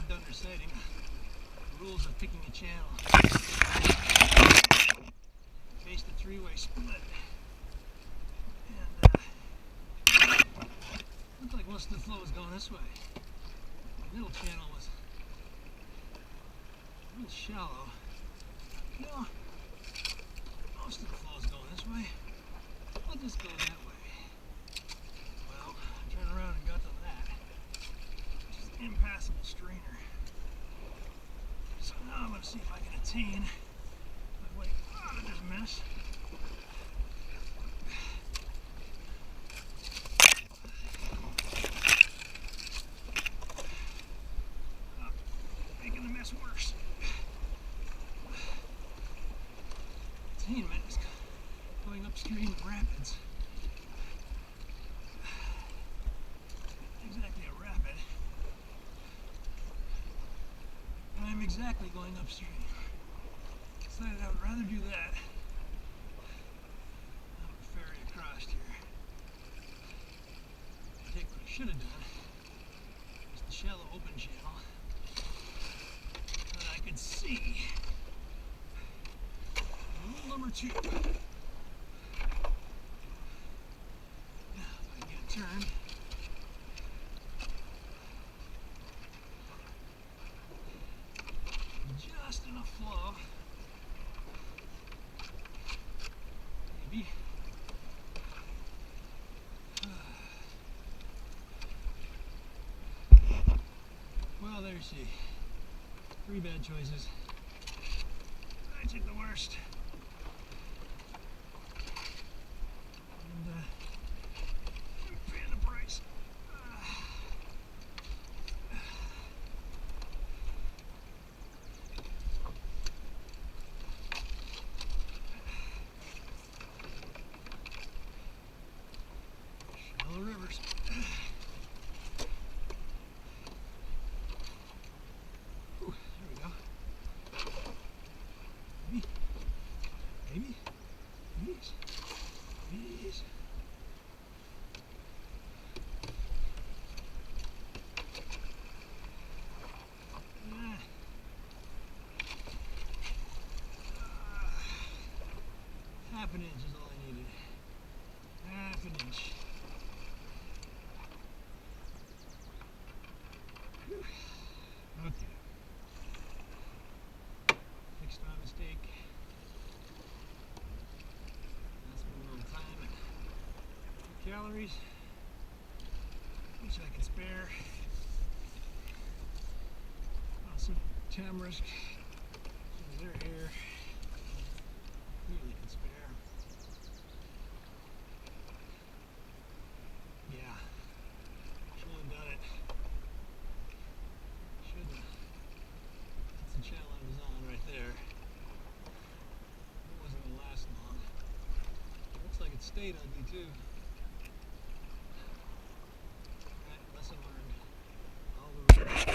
undersighting. The rules of picking a channel. Faced a three-way split. And looked like most of the flow was going this way. The middle channel was a little shallow. You know, most of the flow is going this way. I'll just go that way. Well, I turned around and got to that. Just an impassable strainer. So now I'm going to see if I can attain my way out of this mess. Making the mess worse. Attainment is going upstream of rapids. Exactly a rapid. I'm exactly going upstream. Decided I would rather do that than ferry across here. I think what I should have done is the shallow open channel that I could see. Rule number 2. Now, if I get turned, just enough flow. Maybe. Well, there you see. 3 bad choices. I took the worst. And I'm paying the price. Shallow rivers. Ooh, there we go. Maybe. Maybe. Please. Please. Half an inch is all I needed. Half an inch. Whew. Okay. Fixed my mistake. That's a little time and calories, which I can spare. Also, tamarisk, their hair, really can spare. Yeah, should have done it. Shouldn't have. That's the channel I was on right there. It wasn't going to last long. Looks like it stayed ugly too.